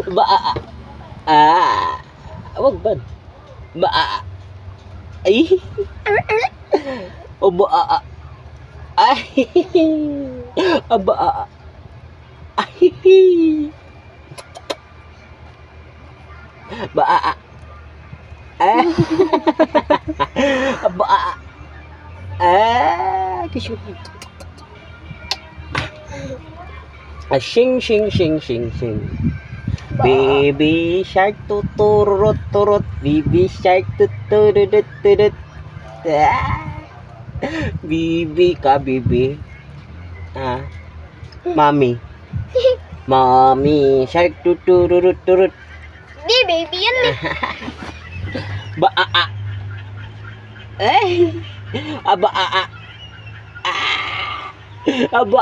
Ba, wag ba? Ba, ay, o ba, ay, aba, ay, ba, ba, kisyo. Shing, shing, shing, shing, shing. Baby shark tuturut turut, baby shark tuturut turut. Bibi ka, bibi. Mami. Mami shark tuturut turut. Di, baby yan eh. Ba, aba, aba,